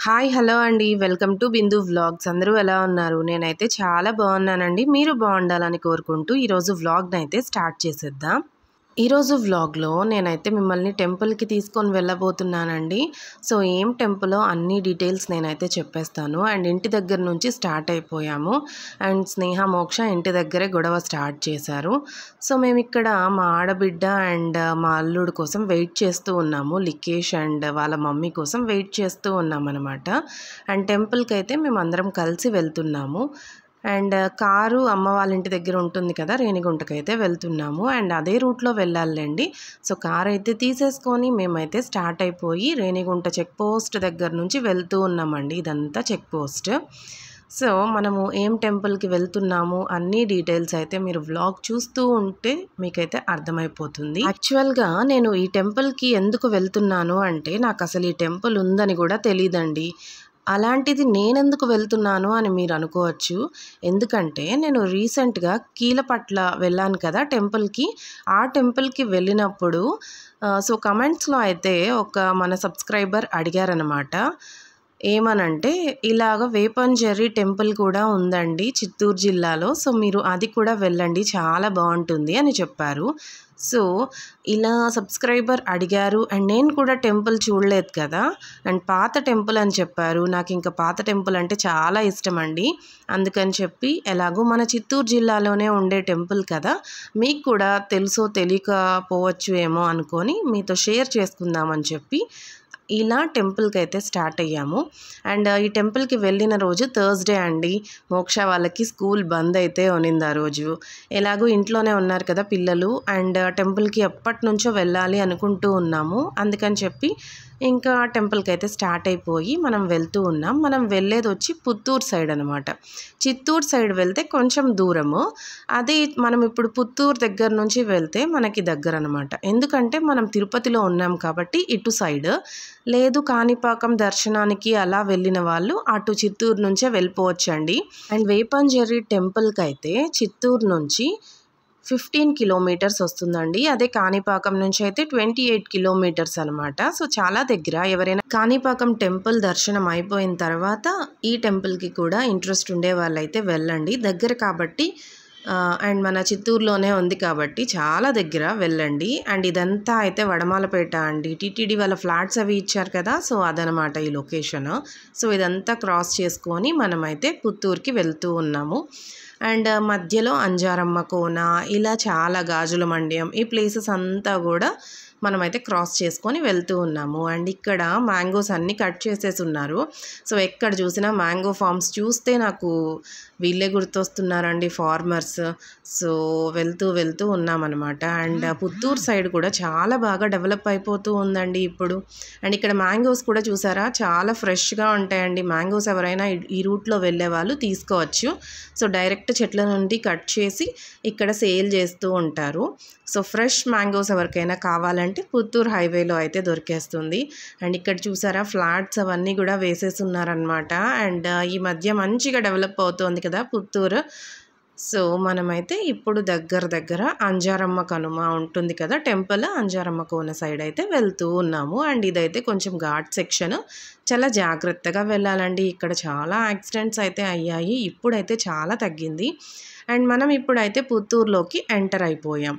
Hi hello అండి. Welcome to Bindu vlogs. అందరూ ఎలా ఉన్నారు? నేనైతే చాలా బాగున్నానండి. మీరు బాగుండాలని కోరుకుంటూ ఈరోజు వ్లాగ్నైతే స్టార్ట్ చేసేద్దాం. ఈరోజు వ్లాగ్లో నేనైతే మిమ్మల్ని టెంపుల్కి తీసుకొని వెళ్ళబోతున్నానండి. సో ఏం టెంపులో అన్ని డీటెయిల్స్ నేనైతే చెప్పేస్తాను. అండ్ ఇంటి దగ్గర నుంచి స్టార్ట్ అయిపోయాము. అండ్ స్నేహ మోక్ష ఇంటి దగ్గరే గొడవ స్టార్ట్ చేశారు. సో మేము ఇక్కడ మా ఆడబిడ్డ అండ్ మా అల్లుడు కోసం వెయిట్ చేస్తూ ఉన్నాము. లికేష్ అండ్ వాళ్ళ మమ్మీ కోసం వెయిట్ చేస్తూ ఉన్నాం అనమాట. అండ్ టెంపుల్కి అయితే మేము అందరం కలిసి వెళ్తున్నాము. అండ్ కారు అమ్మ వాళ్ళ ఇంటి దగ్గర ఉంటుంది కదా, రేణిగుంటకైతే వెళ్తున్నాము. అండ్ అదే రూట్లో వెళ్ళాలండి. సో కార్ అయితే తీసేసుకొని మేమైతే స్టార్ట్ అయిపోయి రేణిగుంట చెక్ పోస్ట్ దగ్గర నుంచి వెళ్తూ ఉన్నామండి. ఇదంతా చెక్ పోస్ట్. సో మనము ఏం టెంపుల్కి వెళ్తున్నాము అన్ని డీటెయిల్స్ అయితే మీరు వ్లాగ్ చూస్తూ ఉంటే మీకైతే అర్థమైపోతుంది. యాక్చువల్గా నేను ఈ టెంపుల్కి ఎందుకు వెళ్తున్నాను అంటే నాకు అసలు ఈ టెంపుల్ ఉందని కూడా తెలియదండి. అలాంటిది నేనెందుకు వెళ్తున్నాను అని మీరు అనుకోవచ్చు. ఎందుకంటే నేను రీసెంట్గా కీలపట్ల వెళ్ళాను కదా టెంపుల్కి. ఆ టెంపుల్కి వెళ్ళినప్పుడు సో కమెంట్స్లో అయితే ఒక మన సబ్స్క్రైబర్ అడిగారనమాట. ఏమనంటే ఇలాగ వేపంజర్రి టెంపుల్ కూడా ఉందండి చిత్తూరు జిల్లాలో, సో మీరు అది కూడా వెళ్ళండి చాలా బాగుంటుంది అని చెప్పారు. సో ఇలా సబ్స్క్రైబర్ అడిగారు అండ్ నేను కూడా టెంపుల్ చూడలేదు కదా, అండ్ పాత టెంపుల్ అని చెప్పారు. నాకు ఇంకా పాత టెంపుల్ అంటే చాలా ఇష్టం అండి. అందుకని చెప్పి ఎలాగో మన చిత్తూరు జిల్లాలోనే ఉండే టెంపుల్ కదా, మీకు కూడా తెలుసో తెలియకపోవచ్చు ఏమో అనుకొని మీతో షేర్ చేసుకుందామని చెప్పి ఇలా టెంపుల్కి అయితే స్టార్ట్ అయ్యాము. అండ్ ఈ టెంపుల్కి వెళ్ళిన రోజు థర్స్డే అండి. మోక్ష వాళ్ళకి స్కూల్ బంద్ అయితే ఉనింది ఆ రోజు. ఎలాగో ఇంట్లోనే ఉన్నారు కదా పిల్లలు, అండ్ టెంపుల్కి ఎప్పటి నుంచో వెళ్ళాలి అనుకుంటూ ఉన్నాము. అందుకని చెప్పి ఇంకా టెంపుల్కి అయితే స్టార్ట్ అయిపోయి మనం వెళ్తూ ఉన్నాం. మనం వెళ్ళేది వచ్చి పుత్తూరు సైడ్ అనమాట. చిత్తూరు సైడ్ వెళ్తే కొంచెం దూరము. అది మనం ఇప్పుడు పుత్తూరు దగ్గర నుంచి వెళ్తే మనకి దగ్గర అనమాట. ఎందుకంటే మనం తిరుపతిలో ఉన్నాం కాబట్టి ఇటు సైడ్, లేదు కాణిపాకం దర్శనానికి అలా వెళ్ళిన వాళ్ళు అటు చిత్తూరు నుంచే వెళ్ళిపోవచ్చండి. అండ్ వేపంజర్రి టెంపుల్కి అయితే చిత్తూరు నుంచి 15 కిలోమీటర్స్ వస్తుందండి. అదే కాణిపాకం నుంచి అయితే 28 కిలోమీటర్స్ అనమాట. సో చాలా దగ్గర. ఎవరైనా కాణిపాకం టెంపుల్ దర్శనం అయిపోయిన తర్వాత ఈ టెంపుల్కి కూడా ఇంట్రెస్ట్ ఉండే వాళ్ళైతే వెళ్ళండి. దగ్గర కాబట్టి అండ్ మన చిత్తూరులోనే ఉంది కాబట్టి చాలా దగ్గర, వెళ్ళండి. అండ్ ఇదంతా అయితే వడమాలపేట అండి. టీటీడీ వాళ్ళ ఫ్లాట్స్ అవి ఇచ్చారు కదా, సో అదనమాట ఈ లొకేషన్. సో ఇదంతా క్రాస్ చేసుకొని మనమైతే పుత్తూరుకి వెళ్తూ ఉన్నాము. అండ్ మధ్యలో అంజారమ్మ కోన, ఇలా చాలా గాజుల మండ్యం, ఈ ప్లేసెస్ అంతా కూడా మనమైతే క్రాస్ చేసుకొని వెళ్తూ ఉన్నాము. అండ్ ఇక్కడ మ్యాంగోస్ అన్నీ కట్ చేసేసి ఉన్నారు. సో ఎక్కడ చూసినా మ్యాంగో ఫార్మ్స్ చూస్తే నాకు వీళ్ళే గుర్తొస్తున్నారండి, ఫార్మర్స్. సో వెళ్తూ ఉన్నామన్నమాట. అండ్ పుత్తూరు సైడ్ కూడా చాలా బాగా డెవలప్ అయిపోతూ ఉందండి ఇప్పుడు. అండ్ ఇక్కడ మ్యాంగోస్ కూడా చూసారా చాలా ఫ్రెష్గా ఉంటాయండి. మ్యాంగోస్ ఎవరైనా ఈ రూట్లో వెళ్ళే వాళ్ళు తీసుకోవచ్చు. సో డైరెక్ట్ చెట్ల నుండి కట్ చేసి ఇక్కడ సేల్ చేస్తూ ఉంటారు. సో ఫ్రెష్ మ్యాంగోస్ ఎవరికైనా కావాలంటే పుత్తూరు హైవేలో అయితే దొరికేస్తుంది. అండ్ ఇక్కడ చూసారా ఫ్లాట్స్ అవన్నీ కూడా వేసేసి ఉన్నారనమాట. అండ్ ఈ మధ్య మంచిగా డెవలప్ అవుతుంది కదా పుత్తూరు. సో మనమైతే ఇప్పుడు దగ్గర అంజారమ్మ కనుమ ఉంటుంది కదా టెంపుల్, అంజారమ్మ కోన సైడ్ అయితే వెళ్తూ ఉన్నాము. అండ్ ఇదైతే కొంచెం ఘాట్ సెక్షన్, చాలా జాగ్రత్తగా వెళ్ళాలండి. ఇక్కడ చాలా యాక్సిడెంట్స్ అయితే అయ్యాయి, ఇప్పుడైతే చాలా తగ్గింది. అండ్ మనం ఇప్పుడైతే పుత్తూరులోకి ఎంటర్ అయిపోయాం.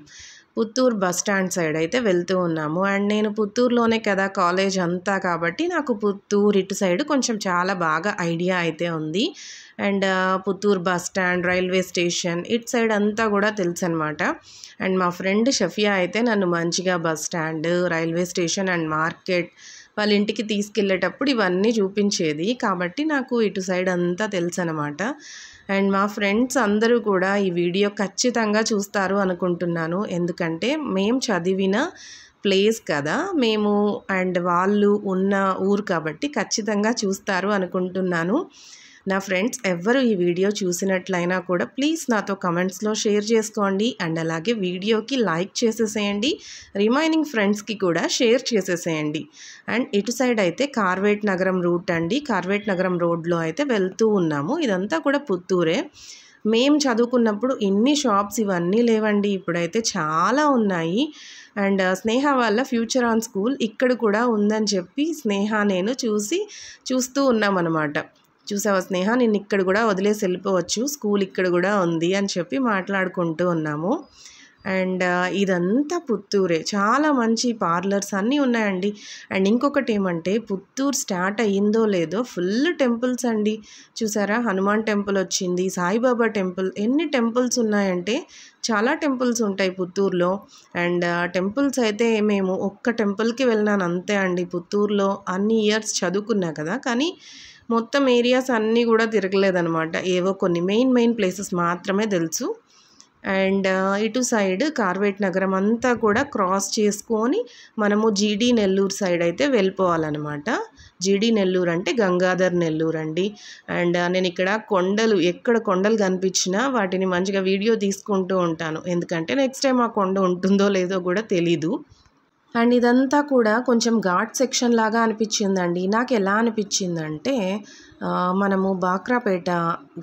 పుత్తూరు బస్ స్టాండ్ సైడ్ అయితే వెళ్తూ ఉన్నాము. అండ్ నేను పుత్తూరులోనే కదా కాలేజ్ అంతా కాబట్టి నాకు పుత్తూరు ఇటు సైడ్ కొంచెం చాలా బాగా ఐడియా అయితే ఉంది. And Puttur bus stand, railway station ఇటు సైడ్ అంతా కూడా తెలుసు అనమాట. అండ్ మా ఫ్రెండ్ షఫియా అయితే నన్ను మంచిగా bus stand, railway station and market వాళ్ళ ఇంటికి తీసుకెళ్ళేటప్పుడు ఇవన్నీ చూపించేది కాబట్టి నాకు ఇటు సైడ్ అంతా తెలుసు అనమాట. అండ్ మా ఫ్రెండ్స్ అందరూ కూడా ఈ వీడియో ఖచ్చితంగా చూస్తారు అనుకుంటున్నాను. ఎందుకంటే మేము చదివిన ప్లేస్ కదా మేము, అండ్ వాళ్ళు ఉన్న ఊరు కాబట్టి ఖచ్చితంగా చూస్తారు అనుకుంటున్నాను. నా ఫ్రెండ్స్ ఎవరు ఈ వీడియో చూసినట్లయినా కూడా ప్లీజ్ నాతో కమెంట్స్లో షేర్ చేసుకోండి. అండ్ అలాగే వీడియోకి లైక్ చేసేసేయండి. రిమైనింగ్ ఫ్రెండ్స్కి కూడా షేర్ చేసేసేయండి. అండ్ ఇటు సైడ్ అయితే కార్వేట్ నగరం రూట్ అండి. కార్వేట్ నగరం రోడ్లో అయితే వెళ్తూ ఉన్నాము. ఇదంతా కూడా పుత్తూరే. మేము చదువుకున్నప్పుడు ఇన్ని షాప్స్ ఇవన్నీ లేవండి, ఇప్పుడైతే చాలా ఉన్నాయి. అండ్ స్నేహ వాళ్ళ ఫ్యూచర్ ఆన్ స్కూల్ ఇక్కడ కూడా ఉందని చెప్పి స్నేహ నేను చూస్తూ ఉన్నామన్నమాట. చూసావా స్నేహ, నిన్ను ఇక్కడ కూడా వదిలేసి వెళ్ళిపోవచ్చు, స్కూల్ ఇక్కడ కూడా ఉంది అని చెప్పి మాట్లాడుకుంటూ ఉన్నాము. అండ్ ఇదంతా పుత్తూరే, చాలా మంచి పార్లర్స్ అన్నీ ఉన్నాయండి. అండ్ ఇంకొకటి ఏమంటే పుత్తూరు స్టార్ట్ అయ్యిందో లేదో ఫుల్ టెంపుల్స్ అండి. చూసారా, హనుమాన్ టెంపుల్ వచ్చింది, సాయిబాబా టెంపుల్, ఎన్ని టెంపుల్స్ ఉన్నాయంటే చాలా టెంపుల్స్ ఉంటాయి పుత్తూరులో. అండ్ టెంపుల్స్ అయితే మేము ఒక్క టెంపుల్కి వెళ్ళినాను అంతే అండి. పుత్తూరులో అన్ని ఇయర్స్ చదువుకున్నా కదా, కానీ మొత్తం ఏరియాస్ అన్నీ కూడా తిరగలేదనమాట. ఏవో కొన్ని మెయిన్ ప్లేసెస్ మాత్రమే తెలుసు. అండ్ ఇటు సైడ్ కార్వేట్ నగరం అంతా కూడా క్రాస్ చేసుకొని మనము జీడీ నెల్లూరు సైడ్ అయితే వెళ్ళిపోవాలన్నమాట. జీడీ నెల్లూరు అంటే గంగాధర్ నెల్లూరు అండి. అండ్ నేను ఇక్కడ ఎక్కడ కొండలు కనిపించినా వాటిని మంచిగా వీడియో తీసుకుంటూ ఉంటాను, ఎందుకంటే నెక్స్ట్ టైం ఆ కొండ ఉంటుందో లేదో కూడా తెలీదు. అండ్ ఇదంతా కూడా కొంచెం ఘాట్ సెక్షన్ లాగా అనిపించిందండి. నాకు ఎలా అనిపించిందంటే మనము బాక్రాపేట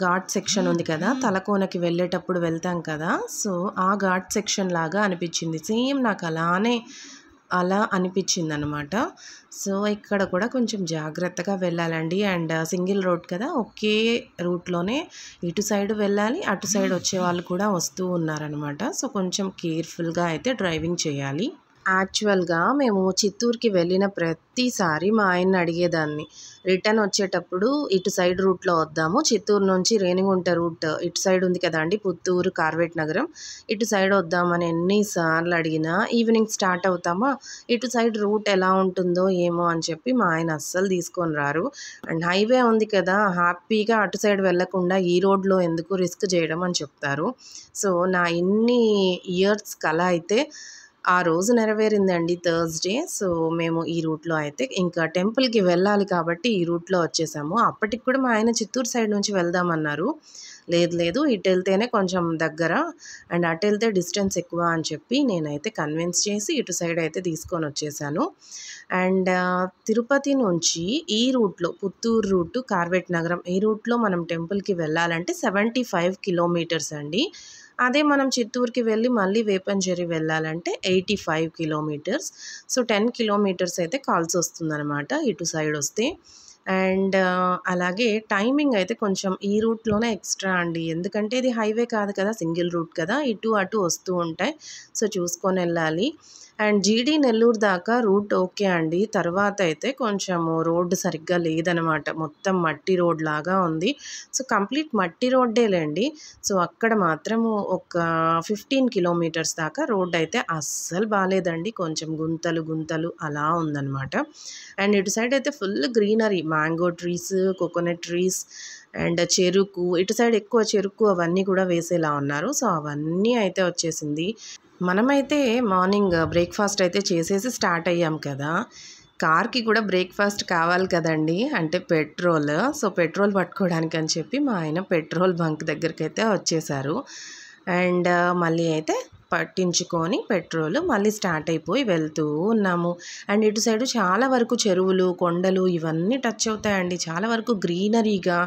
ఘాట్ సెక్షన్ ఉంది కదా, తలకోనకి వెళ్ళేటప్పుడు వెళ్తాం కదా, సో ఆ ఘాట్ సెక్షన్ లాగా అనిపించింది. సేమ్ నాకు అలా అనిపించింది అనమాట. సో ఇక్కడ కూడా కొంచెం జాగ్రత్తగా వెళ్ళాలండి. అండ్ సింగిల్ రోడ్ కదా, ఒకే రూట్లోనే ఇటు సైడ్ వెళ్ళాలి, అటు సైడ్ వచ్చే వాళ్ళు కూడా వస్తూ ఉన్నారనమాట. సో కొంచెం కేర్ఫుల్గా అయితే డ్రైవింగ్ చేయాలి. యాక్చువల్గా మేము చిత్తూరుకి వెళ్ళిన ప్రతిసారి మా ఆయన్ని అడిగేదాన్ని, రిటర్న్ వచ్చేటప్పుడు ఇటు సైడ్ రూట్లో వద్దాము, చిత్తూరు నుంచి రేణిగుంట రూట్ ఇటు సైడ్ ఉంది కదా అండి, పుత్తూరు కార్వేట్ నగరం, ఇటు సైడ్ వద్దామని ఎన్నిసార్లు అడిగినా ఈవినింగ్ స్టార్ట్ అవుతామా, ఇటు సైడ్ రూట్ ఎలా ఉంటుందో ఏమో అని చెప్పి మా ఆయన అస్సలు తీసుకొని రారు. అండ్ హైవే ఉంది కదా, హ్యాపీగా అటు సైడ్ వెళ్ళకుండా ఈ రోడ్లో ఎందుకు రిస్క్ చేయడం అని చెప్తారు. సో నా ఇన్ని ఇయర్స్ కల అయితే ఆ రోజు నెరవేరిందండి, థర్స్డే. సో మేము ఈ రూట్లో అయితే ఇంకా టెంపుల్కి వెళ్ళాలి కాబట్టి ఈ రూట్లో వచ్చేసాము. అప్పటికి కూడా మా ఆయన చిత్తూరు సైడ్ నుంచి వెళ్దామన్నారు. లేదు ఇటు వెళ్తేనే కొంచెం దగ్గర, అండ్ అటు వెళ్తే డిస్టెన్స్ ఎక్కువ అని చెప్పి నేనైతే కన్విన్స్ చేసి ఇటు సైడ్ అయితే తీసుకొని వచ్చేసాను. అండ్ తిరుపతి నుంచి ఈ రూట్లో, పుత్తూరు రూటు కార్వేట్ నగరం, ఈ రూట్లో మనం టెంపుల్కి వెళ్ళాలంటే 75 కిలోమీటర్స్ అండి. అదే మనం చిత్తూరుకి వెళ్ళి మళ్ళీ వేపంజేరి వెళ్ళాలంటే 85 కిలోమీటర్స్. సో 10 కిలోమీటర్స్ అయితే కాల్సి వస్తుందన్నమాట ఇటు సైడ్ వస్తే. అండ్ అలాగే టైమింగ్ అయితే కొంచెం ఈ రూట్లోనే ఎక్స్ట్రా అండి, ఎందుకంటే ఇది హైవే కాదు కదా, సింగిల్ రూట్ కదా, ఇటు అటు వస్తూ ఉంటాయి. సో చూసుకొని వెళ్ళాలి. అండ్ జీడీ నెల్లూరు దాకా రూట్ ఓకే అండి, తర్వాత అయితే కొంచెము రోడ్డు సరిగ్గా లేదనమాట, మొత్తం మట్టి రోడ్ లాగా ఉంది. సో కంప్లీట్ మట్టి రోడ్డేలేండి. సో అక్కడ మాత్రము ఒక 15 కిలోమీటర్స్ దాకా రోడ్ అయితే అస్సలు బాగాలేదండి, కొంచెం గుంతలు అలా ఉందన్నమాట. అండ్ ఇటు సైడ్ అయితే full greenery, mango trees, coconut trees, and చెరుకు, ఇటు సైడ్ ఎక్కువ చెరుకు అవన్నీ కూడా వేసేలా ఉన్నారు. సో అవన్నీ అయితే వచ్చేసింది. మనమైతే మార్నింగ్ బ్రేక్ఫాస్ట్ అయితే చేసేసి స్టార్ట్ అయ్యాం కదా, కార్కి కూడా బ్రేక్ఫాస్ట్ కావాలి కదండి, అంటే పెట్రోల్. సో పెట్రోల్ పట్టుకోవడానికి అని చెప్పి మా ఆయన పెట్రోల్ బంక్ దగ్గరికి అయితే వచ్చేసారు. అండ్ మళ్ళీ అయితే పట్టించుకొని పెట్రోల్ మళ్ళీ స్టార్ట్ అయిపోయి వెళ్తూ ఉన్నాము. అండ్ ఇటు సైడు చాలా వరకు చెరువులు, కొండలు ఇవన్నీ టచ్ అవుతాయండి, చాలా వరకు గ్రీనరీగా.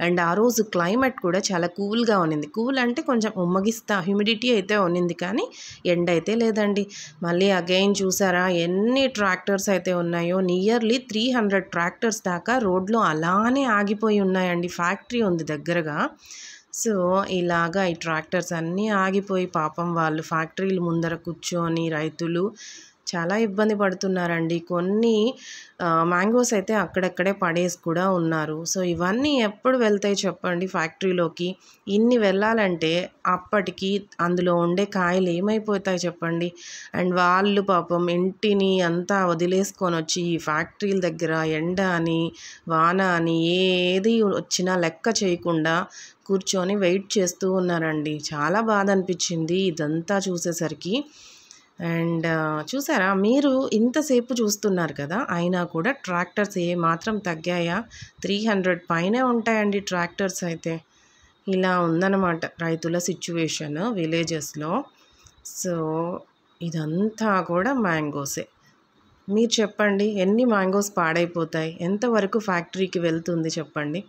అండ్ ఆ రోజు క్లైమేట్ కూడా చాలా కూల్గా ఉన్నింది. కూల్ అంటే కొంచెం హ్యూమిడిటీ అయితే ఉన్నింది, కానీ ఎండ అయితే లేదండి. మళ్ళీ అగైన్ చూసారా ఎన్ని ట్రాక్టర్స్ అయితే ఉన్నాయో, నియర్లీ 300 ట్రాక్టర్స్ దాకా రోడ్లో అలానే ఆగిపోయి ఉన్నాయండి, ఫ్యాక్టరీ ఉంది దగ్గరగా. సో ఇలాగా ఈ ట్రాక్టర్స్ అన్నీ ఆగిపోయి పాపం వాళ్ళు ఫ్యాక్టరీల ముందర కూర్చొని రైతులు చాలా ఇబ్బంది పడుతున్నారండి. కొన్ని మ్యాంగోస్ అయితే అక్కడక్కడే పడేసి కూడా ఉన్నారు. సో ఇవన్నీ ఎప్పుడు వెళ్తాయి చెప్పండి ఫ్యాక్టరీలోకి, ఇన్ని వెళ్ళాలంటే అప్పటికి అందులో ఉండే కాయలు ఏమైపోతాయి చెప్పండి. అండ్ వాళ్ళు పాపం ఇంటిని అంతా వదిలేసుకొని వచ్చి ఈ ఫ్యాక్టరీల దగ్గర ఎండ అని వాన అని ఏది వచ్చినా లెక్క చేయకుండా కూర్చొని వెయిట్ చేస్తూ ఉన్నారండి. చాలా బాధ అనిపించింది ఇదంతా చూసేసరికి. అండ్ చూసారా మీరు, ఇంతసేపు చూస్తున్నారు కదా, అయినా కూడా ట్రాక్టర్స్ ఏ మాత్రం తగ్గాయా? 300 పైనే ఉంటాయండి ట్రాక్టర్స్ అయితే. ఇలా ఉందన్నమాట రైతుల సిచ్యువేషన్ విలేజెస్లో. సో ఇదంతా కూడా మ్యాంగోసే. మీరు చెప్పండి, ఎన్ని మ్యాంగోస్ పాడైపోతాయి, ఎంతవరకు ఫ్యాక్టరీకి వెళ్తుంది చెప్పండి.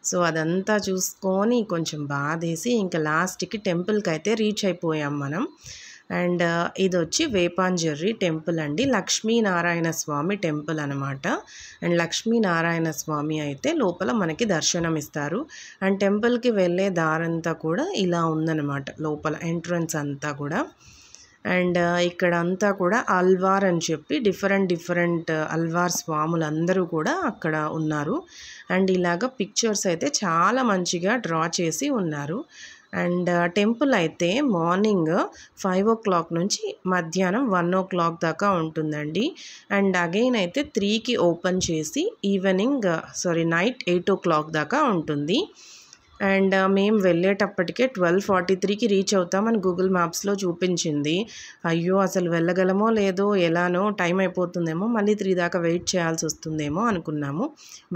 సో అదంతా చూసుకొని కొంచెం బాధేసి ఇంకా లాస్ట్కి టెంపుల్కి అయితే రీచ్ అయిపోయాం మనం. అండ్ ఇదొచ్చి వేపాంజర్రి టెంపుల్ అండి. లక్ష్మీనారాయణ స్వామి టెంపుల్ అనమాట. అండ్ లక్ష్మీనారాయణ స్వామి అయితే లోపల మనకి దర్శనం ఇస్తారు. అండ్ టెంపుల్కి వెళ్ళే దారంతా కూడా ఇలా ఉందన్నమాట, లోపల ఎంట్రన్స్ అంతా కూడా. అండ్ ఇక్కడంతా కూడా అల్వార్ అని చెప్పి డిఫరెంట్ అల్వార్ స్వాములందరూ కూడా అక్కడ ఉన్నారు. అండ్ ఇలాగ పిక్చర్స్ అయితే చాలా మంచిగా డ్రా చేసి ఉన్నారు. అండ్ టెంపుల్ అయితే మార్నింగ్ 5 o'clock నుంచి మధ్యాహ్నం 1 o'clock దాకా ఉంటుందండి. అండ్ అగైన్ అయితే 3కి ఓపెన్ చేసి నైట్ 8 o'clock దాకా ఉంటుంది. అండ్ మేము వెళ్ళేటప్పటికే 12:43కి రీచ్ అవుతామని గూగుల్ మ్యాప్స్లో చూపించింది. అయ్యో అసలు వెళ్ళగలమో లేదో, ఎలానో టైం అయిపోతుందేమో, మళ్ళీ 3 దాకా వెయిట్ చేయాల్సి వస్తుందేమో అనుకున్నాము.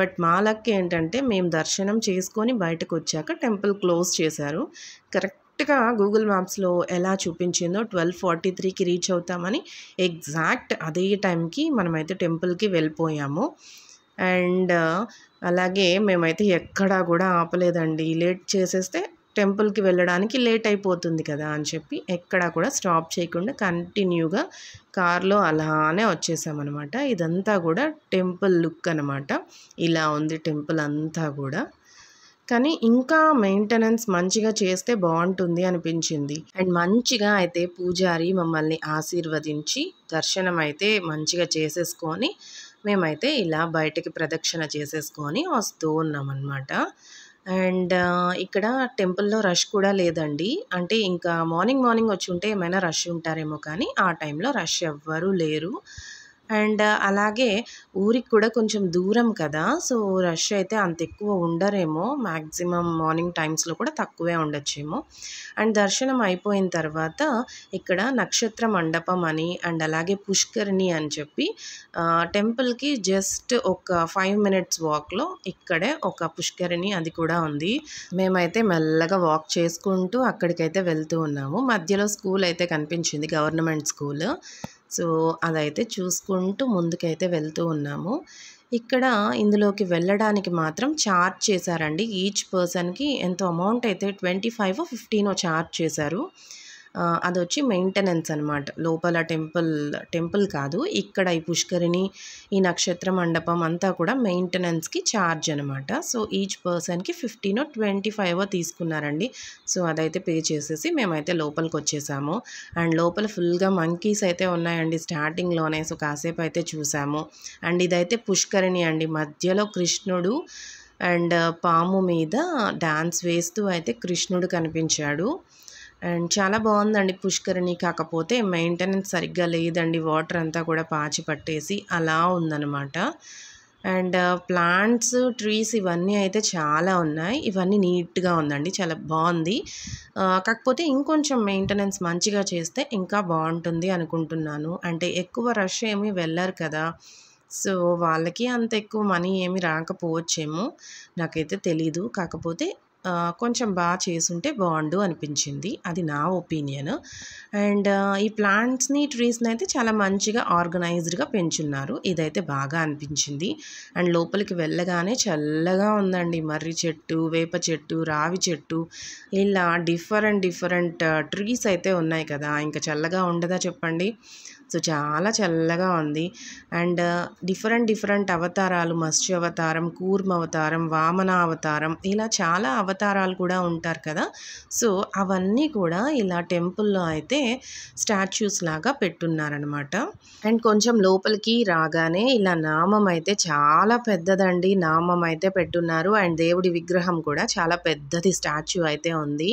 బట్ మా లక్ ఏంటంటే మేము దర్శనం చేసుకొని బయటకు వచ్చాక టెంపుల్ క్లోజ్ చేశారు. కరెక్ట్గా గూగుల్ మ్యాప్స్లో ఎలా చూపించిందో 12:43కి రీచ్ అవుతామని ఎగ్జాక్ట్ అదే టైంకి మనమైతే టెంపుల్కి వెళ్ళిపోయాము. అండ్ అలాగే మేమైతే ఎక్కడా కూడా ఆపలేదండి. లేట్ చేసేస్తే టెంపుల్కి వెళ్ళడానికి లేట్ అయిపోతుంది కదా అని చెప్పి ఎక్కడా కూడా స్టాప్ చేయకుండా కంటిన్యూగా కార్లో అలానే వచ్చేసామన్నమాట. ఇదంతా కూడా టెంపుల్ లుక్ అనమాట. ఇలా ఉంది టెంపుల్ అంతా కూడా. కానీ ఇంకా మెయింటెనెన్స్ మంచిగా చేస్తే బాగుంటుంది అనిపించింది. అండ్ మంచిగా అయితే పూజారి మమ్మల్ని ఆశీర్వదించి దర్శనం అయితే మంచిగా చేసేసుకొని మేమైతే ఇలా బయటికి ప్రదక్షిణ చేసేసుకొని వస్తూ ఉన్నామన్నమాట. అండ్ ఇక్కడ టెంపుల్లో రష్ కూడా లేదండి. అంటే ఇంకా మార్నింగ్ వచ్చి ఉంటే ఏమైనా రష్ ఉంటారేమో, కానీ ఆ టైంలో రష్ ఎవ్వరూ లేరు. అండ్ అలాగే ఊరికి కూడా కొంచెం దూరం కదా, సో రష్ అయితే అంత ఎక్కువ ఉండరేమో. మ్యాక్సిమం మార్నింగ్ టైమ్స్లో కూడా తక్కువే ఉండొచ్చేమో. అండ్ దర్శనం అయిపోయిన తర్వాత ఇక్కడ నక్షత్ర మండపం అని అండ్ అలాగే పుష్కరిణి అని చెప్పి టెంపుల్కి జస్ట్ ఒక 5 minutes వాక్లో ఇక్కడే ఒక పుష్కరిణి అది కూడా ఉంది. మేమైతే మెల్లగా వాక్ చేసుకుంటూ అక్కడికైతే వెళ్తూ ఉన్నాము. మధ్యలో స్కూల్ అయితే కనిపించింది, గవర్నమెంట్ స్కూల్. సో అదైతే చూసుకుంటూ ముందుకైతే వెళ్తూ ఉన్నాము. ఇక్కడ ఇందులోకి వెళ్ళడానికి మాత్రం ఛార్జ్ చేశారండి. ఈచ్ పర్సన్కి ఎంతో అమౌంట్ అయితే 25 or 15 ఛార్జ్ చేశారు. అదొచ్చి మెయింటెనెన్స్ అనమాట. లోపల టెంపుల్ కాదు, ఇక్కడ ఈ పుష్కరిణి, ఈ నక్షత్ర మండపం అంతా కూడా మెయింటెనెన్స్కి ఛార్జ్ అనమాట. సో ఈచ్ పర్సన్కి 15 or 25 తీసుకున్నారండి. సో అదైతే పే చేసేసి మేమైతే లోపలికి వచ్చేసాము. అండ్ లోపల ఫుల్గా మంకీస్ అయితే ఉన్నాయండి స్టార్టింగ్లోనే. సో కాసేపు అయితే చూసాము. అండ్ ఇదైతే పుష్కరిణి అండి. మధ్యలో కృష్ణుడు అండ్ పాము మీద డాన్స్ వేస్తూ అయితే కృష్ణుడు కనిపించాడు. అండ్ చాలా బాగుందండి పుష్కరిణి. కాకపోతే మెయింటెనెన్స్ సరిగ్గా లేదండి. వాటర్ అంతా కూడా పాచి పట్టేసి అలా ఉందన్నమాట. అండ్ ప్లాంట్స్, ట్రీస్ ఇవన్నీ అయితే చాలా ఉన్నాయి. ఇవన్నీ నీట్గా ఉందండి, చాలా బాగుంది. కాకపోతే ఇంకొంచెం మెయింటెనెన్స్ మంచిగా చేస్తే ఇంకా బాగుంటుంది అనుకుంటున్నాను. అంటే ఎక్కువ రష్ ఏమీ వెళ్ళరు కదా, సో వాళ్ళకి అంత ఎక్కువ మనీ ఏమి రాకపోవచ్చేమో, నాకైతే తెలీదు. కాకపోతే కొంచెం బాగా చేసుంటే బాగుండు అనిపించింది. అది నా ఒపీనియన్. అండ్ ఈ ప్లాంట్స్ని, ట్రీస్ని అయితే చాలా మంచిగా ఆర్గనైజ్డ్గా పెంచున్నారు. ఇదైతే బాగా అనిపించింది. అండ్ లోపలికి వెళ్ళగానే చల్లగా ఉందండి. మర్రి చెట్టు, వేప చెట్టు, రావి చెట్టు, ఇలా డిఫరెంట్ ట్రీస్ అయితే ఉన్నాయి కదా, ఇంకా చల్లగా ఉండదా చెప్పండి. సో చాలా చల్లగా ఉంది. అండ్ డిఫరెంట్ అవతారాలు, మత్స్య అవతారం, కూర్మ అవతారం, వామన అవతారం, ఇలా చాలా అవతారాలు కూడా ఉంటారు కదా. సో అవన్నీ కూడా ఇలా టెంపుల్లో అయితే స్టాచ్యూస్ లాగా పెట్టున్నారనమాట. అండ్ కొంచెం లోపలికి రాగానే ఇలా నామం అయితే చాలా పెద్దదండి, నామం అయితే పెట్టున్నారు. అండ్ దేవుడి విగ్రహం కూడా చాలా పెద్దది స్టాచ్యూ అయితే ఉంది.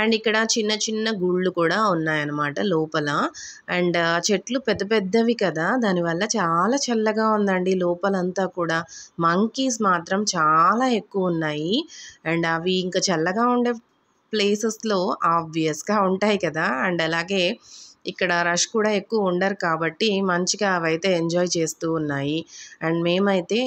అండ్ ఇక్కడ చిన్న గుళ్ళు కూడా ఉన్నాయన్నమాట లోపల. అండ్ చెట్లు పెద్దవి కదా, దానివల్ల చాలా చల్లగా ఉందండి లోపలంతా కూడా. మంకీస్ మాత్రం చాలా ఎక్కువ ఉన్నాయి. అండ్ అవి ఇంకా చల్లగా ఉండే ప్లేసెస్లో ఆబ్వియస్గా ఉంటాయి కదా. అండ్ అలాగే ఇక్కడ రష్ కూడా ఎక్కువ ఉండరు కాబట్టి మంచిగా అవైతే ఎంజాయ్ చేస్తూ ఉన్నాయి. అండ్ మేమైతే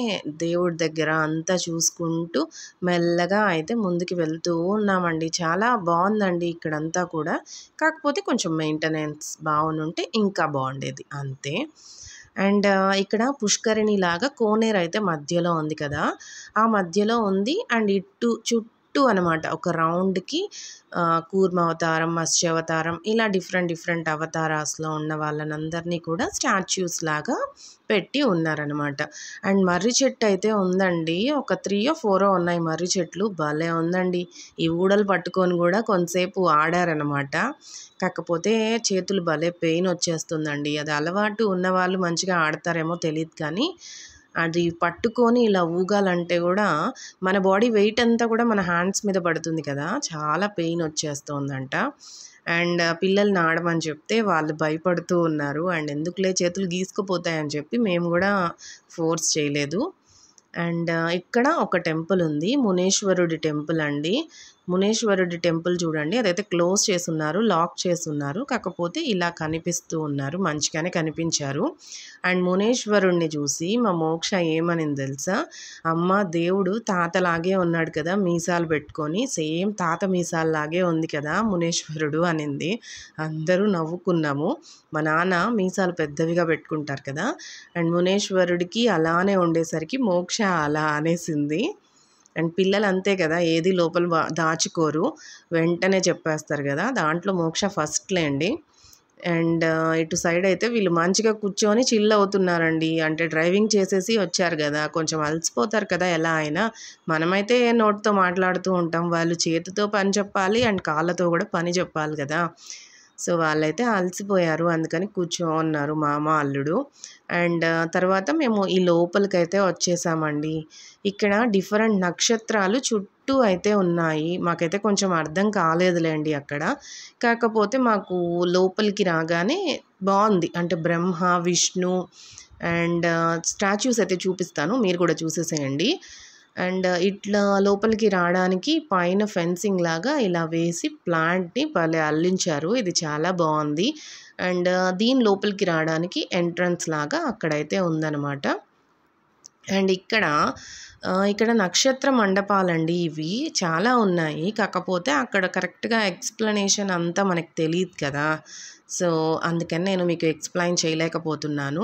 దేవుడి దగ్గర అంతా చూసుకుంటూ మెల్లగా అయితే ముందుకు వెళ్తూ ఉన్నామండి. చాలా బాగుందండి ఇక్కడంతా కూడా. కాకపోతే కొంచెం మెయింటెనెన్స్ బాగుంటే ఇంకా బాగుండేది అంతే. అండ్ ఇక్కడ పుష్కరిణి లాగా కోనేరు అయితే మధ్యలో ఉంది కదా, ఆ మధ్యలో ఉంది. అండ్ చుట్టూ చుట్టూ అనమాట ఒక రౌండ్కి కూర్మ అవతారం, మత్స్య అవతారం, ఇలా డిఫరెంట్ అవతారాస్లో ఉన్న వాళ్ళనందరినీ కూడా స్టాచ్యూస్ లాగా పెట్టి ఉన్నారనమాట. అండ్ మర్రి చెట్టు అయితే ఉందండి, ఒక 3 or 4 ఉన్నాయి మర్రి చెట్లు. భలే ఉందండి. ఈ ఊడలు పట్టుకొని కూడా కొంతసేపు ఆడారనమాట. కాకపోతే చేతులు భలే పెయిన్ వచ్చేస్తుందండి. అది అలవాటు ఉన్నవాళ్ళు మంచిగా ఆడతారేమో తెలీదు కానీ అది పట్టుకొని ఇలా ఊగాలంటే కూడా మన బాడీ వెయిట్ అంతా కూడా మన హ్యాండ్స్ మీద పడుతుంది కదా, చాలా పెయిన్ వచ్చేస్తుందంట. అండ్ పిల్లల్ని ఆడమని చెప్తే వాళ్ళు భయపడుతూ ఉన్నారు. అండ్ ఎందుకులే చేతులు గీసుకుపోతాయని చెప్పి మేము కూడా ఫోర్స్ చేయలేదు. అండ్ ఇక్కడ ఒక టెంపుల్ ఉంది, మునేశ్వరుడి టెంపుల్ అండి. మునేశ్వరుడి టెంపుల్ చూడండి, అదైతే క్లోజ్ చేసున్నారు, లాక్ చేసున్నారు. కాకపోతే ఇలా కనిపిస్తూ ఉన్నారు, మంచిగానే కనిపించారు. అండ్ మునేశ్వరుణ్ణి చూసి మా మోక్ష ఏమనింది తెలుసా, అమ్మ దేవుడు తాతలాగే ఉన్నాడు కదా మీసాలు పెట్టుకొని, సేమ్ తాత మీసాలలాగే ఉంది కదా మునేశ్వరుడు అనింది. అందరూ నవ్వుకున్నాము. మా నాన్న మీసాలు పెద్దవిగా పెట్టుకుంటారు కదా, అండ్ మునేశ్వరుడికి అలానే ఉండేసరికి మోక్ష అలా అనేసింది. అండ్ పిల్లలు అంతే కదా, ఏది లోపల దాచుకోరు, వెంటనే చెప్పేస్తారు కదా. దాంట్లో మోక్ష ఫస్ట్లేండి. అండ్ ఇటు సైడ్ అయితే వీళ్ళు మంచిగా కూర్చొని చిల్ అవుతున్నారండి. అంటే డ్రైవింగ్ చేసేసి వచ్చారు కదా, కొంచెం అలసిపోతారు కదా ఎలా అయినా. మనమైతే నోటితో మాట్లాడుతూ ఉంటాం, వాళ్ళు చేతితో పని చెప్పాలి అండ్ కాళ్ళతో కూడా పని చెప్పాలి కదా. సో వాళ్ళైతే అలసిపోయారు, అందుకని కూర్చోన్నారు మామ అల్లుడు. అండ్ తర్వాత మేము ఈ లోపలికైతే వచ్చేసామండి. ఇక్కడ డిఫరెంట్ నక్షత్రాలు చుట్టూ అయితే ఉన్నాయి. మాకైతే కొంచెం అర్థం కాలేదులేండి అక్కడ. కాకపోతే మాకు లోపలికి రాగానే బాగుంది. అంటే బ్రహ్మ, విష్ణు అండ్ స్టాచ్యూస్ అయితే చూపిస్తాను, మీరు కూడా చూసేసేయండి. అండ్ ఇట్లా లోపలికి రావడానికి పైన ఫెన్సింగ్ లాగా ఇలా వేసి ప్లాంట్ని భలే అల్లించారు. ఇది చాలా బాగుంది. అండ్ దీని లోపలికి రావడానికి ఎంట్రన్స్ లాగా అక్కడైతే ఉందన్నమాట. అండ్ ఇక్కడ నక్షత్ర మండపాలండి, ఇవి చాలా ఉన్నాయి. కాకపోతే అక్కడ కరెక్ట్గా ఎక్స్ప్లెనేషన్ అంతా మనకు తెలియదు కదా, సో అందుకని నేను మీకు ఎక్స్ప్లెయిన్ చేయలేకపోతున్నాను.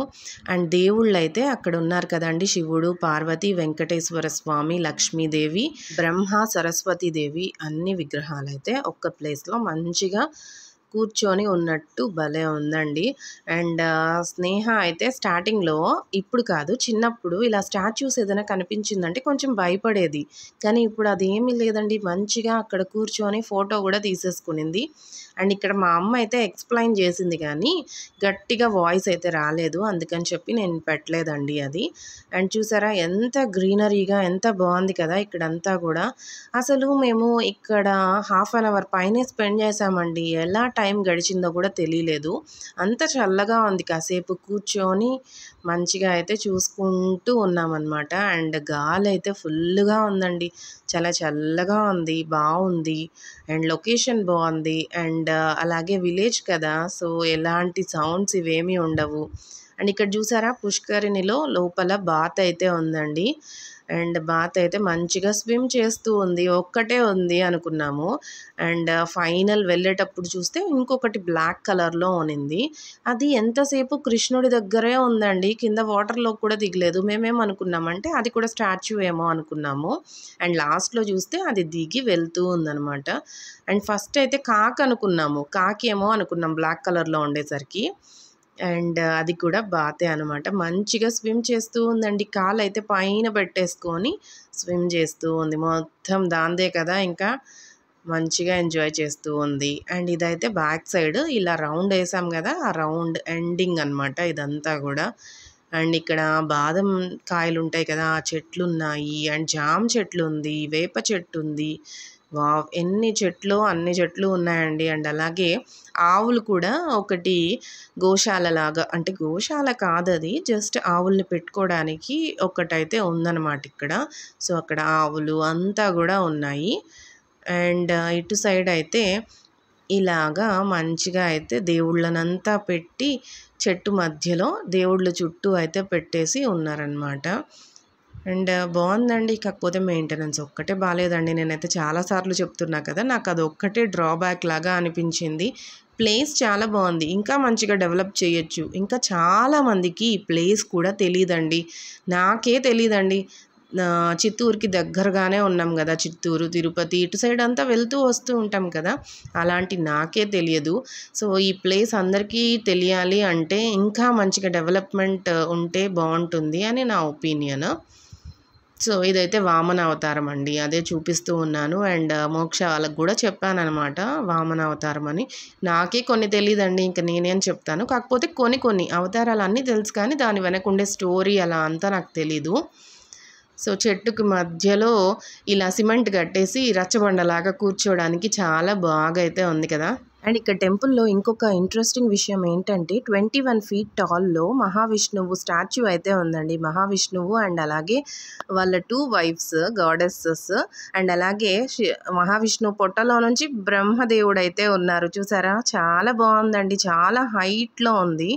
అండ్ దేవుళ్ళు అయితే అక్కడ ఉన్నారు కదండి, శివుడు, పార్వతి, వెంకటేశ్వర స్వామి, లక్ష్మీదేవి, బ్రహ్మ, సరస్వతీదేవి, అన్ని విగ్రహాలు అయితే ఒక్క ప్లేస్లో మంచిగా కూర్చొని ఉన్నట్టు భలే ఉందండి. అండ్ స్నేహ అయితే స్టార్టింగ్లో, ఇప్పుడు కాదు చిన్నప్పుడు, ఇలా స్టాచ్యూస్ ఏదైనా కనిపించిందంటే కొంచెం భయపడేది. కానీ ఇప్పుడు అదేమీ లేదండి, మంచిగా అక్కడ కూర్చొని ఫోటో కూడా తీసేసుకునింది. అండ్ ఇక్కడ మా అమ్మ అయితే ఎక్స్ప్లెయిన్ చేసింది కానీ గట్టిగా వాయిస్ అయితే రాలేదు, అందుకని చెప్పి నేను పెట్టలేదండి అది. అండ్ చూసారా ఎంత గ్రీనరీగా, ఎంత బాగుంది కదా ఇక్కడంతా కూడా. అసలు మేము ఇక్కడ 1/2 hour పైనే స్పెండ్ చేసామండి. ఎలా టైం గడిచిందో కూడా తెలియలేదు. అంత చల్లగా ఉంది, కాసేపు కూర్చొని మంచిగా అయితే చూసుకుంటూ ఉన్నామన్నమాట. అండ్ గాలి అయితే ఫుల్గా ఉందండి, చాలా చల్లగా ఉంది, బాగుంది. అండ్ లొకేషన్ బాగుంది. అండ్ అలాగే విలేజ్ కదా, సో ఎలాంటి సౌండ్స్ ఇవేమీ ఉండవు. అండ్ ఇక్కడ చూసారా పుష్కరిణిలో లోపల బాత్ అయితే ఉందండి. అండ్ బాత్ అయితే మంచిగా స్విమ్ చేస్తూ ఉంది, ఒక్కటే ఉంది అనుకున్నాము. అండ్ ఫైనల్ వెళ్ళేటప్పుడు చూస్తే ఇంకొకటి బ్లాక్ కలర్లో ఉనింది. అది ఎంతసేపు కృష్ణుడి దగ్గరే ఉందండి, కింద వాటర్లో కూడా దిగలేదు. మేమేమనుకున్నామంటే అది కూడా స్టాచ్యూ ఏమో అనుకున్నాము. అండ్ లాస్ట్లో చూస్తే అది దిగి వెళ్తూ ఉందన్నమాట. అండ్ ఫస్ట్ అయితే కాకి అనుకున్నాము, కాకి ఏమో అనుకున్నాం బ్లాక్ కలర్లో ఉండేసరికి. అండ్ అది కూడా బాతే అనమాట. మంచిగా స్విమ్ చేస్తూ ఉందండి, కాలు అయితే పైన పెట్టేసుకొని స్విమ్ చేస్తూ ఉంది. మొత్తం దాందే కదా, ఇంకా మంచిగా ఎంజాయ్ చేస్తూ ఉంది. అండ్ ఇదైతే బ్యాక్ సైడ్ ఇలా రౌండ్ వేసాం కదా, ఆ రౌండ్ ఎండింగ్ అనమాట ఇదంతా కూడా. అండ్ ఇక్కడ బాదం కాయలు ఉంటాయి కదా, ఆ చెట్లు ఉన్నాయి. అండ్ జామ చెట్లు ఉంది, వేప చెట్టు ఉంది. వావ్, ఎన్ని చెట్లు, అన్ని చెట్లు ఉన్నాయండి. అండ్ అలాగే ఆవులు కూడా ఒకటి గోశాల లాగా, అంటే గోశాల కాదు అది, జస్ట్ ఆవుల్ని పెట్టుకోవడానికి ఒకటైతే ఉందన్నమాట ఇక్కడ. సో అక్కడ ఆవులు అంతా కూడా ఉన్నాయి. అండ్ ఇటు సైడ్ అయితే ఇలాగా మంచిగా అయితే దేవుళ్ళనంతా పెట్టి చెట్టు మధ్యలో దేవుళ్ళ చుట్టూ అయితే పెట్టేసి ఉన్నారనమాట. అండ్ బాగుందండి, కాకపోతే మెయింటెనెన్స్ ఒక్కటే బాగాలేదండి. నేనైతే చాలాసార్లు చెప్తున్నా కదా, నాకు అది ఒక్కటే డ్రాబ్యాక్ లాగా అనిపించింది. ప్లేస్ చాలా బాగుంది, ఇంకా మంచిగా డెవలప్ చేయొచ్చు. ఇంకా చాలామందికి ఈ ప్లేస్ కూడా తెలియదండి, నాకే తెలియదండి. చిత్తూరుకి దగ్గరగానే ఉన్నాం కదా, చిత్తూరు తిరుపతి ఇటు సైడ్ అంతా వెళ్తూ వస్తూ ఉంటాం కదా, అలాంటి నాకే తెలియదు. సో ఈ ప్లేస్ అందరికీ తెలియాలి అంటే ఇంకా మంచిగా డెవలప్మెంట్ ఉంటే బాగుంటుంది అని నా ఒపీనియన్. సో ఇదైతే వామన అవతారం అండి, అదే చూపిస్తూ ఉన్నాను. అండ్ మోక్ష వాళ్ళకు కూడా చెప్పానమాట వామన అవతారం అని. నాకే కొన్ని తెలియదండి, ఇంకా నేనేం చెప్తాను. కాకపోతే కొన్ని అవతారాలు అన్నీ తెలుసు, కానీ దాని వెనక ఉండే స్టోరీ అలా అంతా నాకు తెలీదు. సో చెట్టుకి మధ్యలో ఇలా సిమెంట్ కట్టేసి రచ్చబండలాగా కూర్చోవడానికి చాలా బాగా అయితే ఉంది కదా. అండ్ ఇక్కడ టెంపుల్లో ఇంకొక ఇంట్రెస్టింగ్ విషయం ఏంటంటే 21 feet టాల్లో మహావిష్ణువు స్టాచ్యూ అయితే ఉందండి. మహావిష్ణువు అండ్ అలాగే వాళ్ళ 2 wives గాడెసెస్, అండ్ అలాగే మహావిష్ణువు పొట్టలో నుంచి బ్రహ్మదేవుడు అయితే ఉన్నారు. చూసారా, చాలా బాగుందండి, చాలా హైట్లో ఉంది.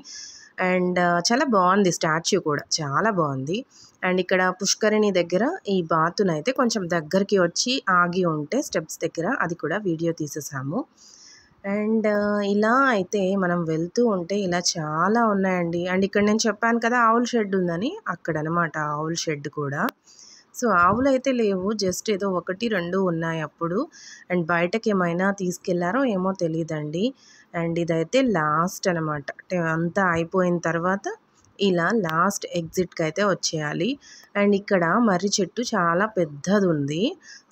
అండ్ చాలా బాగుంది స్టాచ్యూ కూడా, చాలా బాగుంది. అండ్ ఇక్కడ పుష్కరిణి దగ్గర ఈ బాతునైతే కొంచెం దగ్గరికి వచ్చి ఆగి ఉంటే స్టెప్స్ దగ్గర, అది కూడా వీడియో తీసేసాము. అండ్ ఇలా అయితే మనం వెళ్తూ ఉంటే ఇలా చాలా ఉన్నాయండి. అండ్ ఇక్కడ నేను చెప్పాను కదా ఆవుల షెడ్ ఉందని, అక్కడ అనమాట ఆవుల షెడ్ కూడా. సో ఆవులు అయితే లేవు, జస్ట్ ఏదో 1, 2 ఉన్నాయి అప్పుడు. అండ్ బయటకి ఏమైనా తీసుకెళ్లారో ఏమో తెలియదండి. అండ్ ఇదైతే లాస్ట్ అనమాట, అంతా అయిపోయిన తర్వాత ఇలా లాస్ట్ ఎగ్జిట్కి అయితే వచ్చేయాలి. అండ్ ఇక్కడ మర్రి చెట్టు చాలా పెద్దది ఉంది.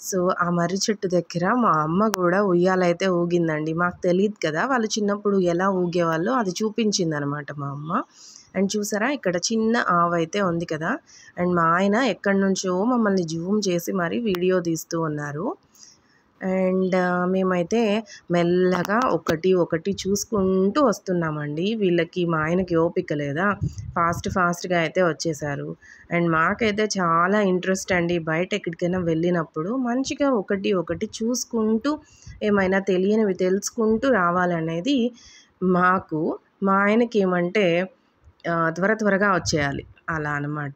సో ఆ మర్రి చెట్టు దగ్గర మా అమ్మ కూడా ఉయ్యాలైతే ఊగిందండి. మాకు తెలియదు కదా, వాళ్ళు చిన్నప్పుడు ఎలా ఊగేవాళ్ళో అది చూపించింది అనమాట మా అమ్మ. అండ్ చూసారా, ఇక్కడ చిన్న ఆవు అయితే ఉంది కదా. అండ్ మా ఆయన ఎక్కడి నుంచో మమ్మల్ని జూమ్ చేసి మరి వీడియో తీస్తూ ఉన్నారు. అండ్ మేమైతే మెల్లగా ఒకటి చూసుకుంటూ వస్తున్నామండి. వీళ్ళకి మా ఆయనకి ఓపిక లేదా, ఫాస్ట్గా అయితే వచ్చేసారు. అండ్ మాకైతే చాలా ఇంట్రెస్ట్ అండి, బయట ఎక్కడికైనా వెళ్ళినప్పుడు మంచిగా ఒకటి చూసుకుంటూ ఏమైనా తెలియనివి తెలుసుకుంటూ రావాలనేది మాకు. మా ఆయనకి ఏమంటే త్వరగా వచ్చేయాలి అలా అనమాట.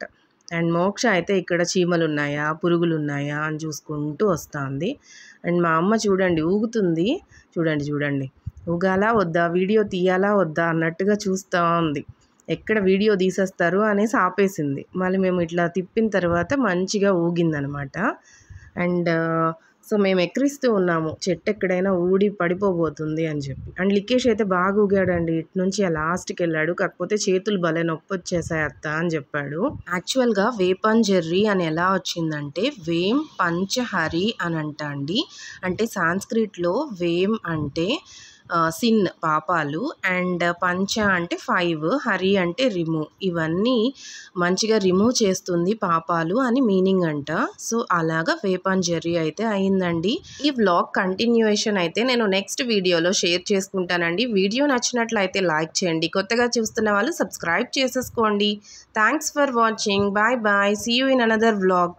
అండ్ మోక్ష అయితే ఇక్కడ చీమలు ఉన్నాయా పురుగులు ఉన్నాయా అని చూసుకుంటూ వస్తుంది. అండ్ మా అమ్మ చూడండి ఊగుతుంది, చూడండి ఊగాలా వద్దా, వీడియో తీయాలా వద్దా అన్నట్టుగా చూస్తూ ఉంది. ఎక్కడ వీడియో తీసేస్తారు అనేసి ఆపేసింది. మళ్ళీ మేము ఇట్లా తిప్పిన తర్వాత మంచిగా ఊగిందనమాట. అండ్ సో మేము ఎక్కిరిస్తూ ఉన్నాము, చెట్టు ఎక్కడైనా ఊడి పడిపోబోతుంది అని చెప్పి. అండ్ లికేష్ అయితే బాగా ఊగాడండి, ఇటు నుంచి ఆ లాస్ట్కి వెళ్ళాడు. కాకపోతే చేతులు భలే నొప్పి వచ్చేసాయి అత్త అని చెప్పాడు. యాక్చువల్గా వేపంజెర్రీ అని ఎలా వచ్చిందంటే వేం పంచహరి అని అండి. అంటే సాంస్క్రిట్లో వేం అంటే సిన్ పాపాలు, అండ్ పంచ అంటే 5, హరి అంటే రిమూవ్, ఇవన్నీ మంచిగా రిమూవ్ చేస్తుంది పాపాలు అని మీనింగ్ అంట. సో అలాగా వేపంజెర్రీ అయితే అయిందండి. ఈ వ్లాగ్ కంటిన్యూయేషన్ అయితే నేను నెక్స్ట్ వీడియోలో షేర్ చేసుకుంటానండి. వీడియో నచ్చినట్లయితే లైక్ చేయండి, కొత్తగా చూస్తున్న వాళ్ళు సబ్స్క్రైబ్ చేసేసుకోండి. Thanks for watching, bye see you in another vlog.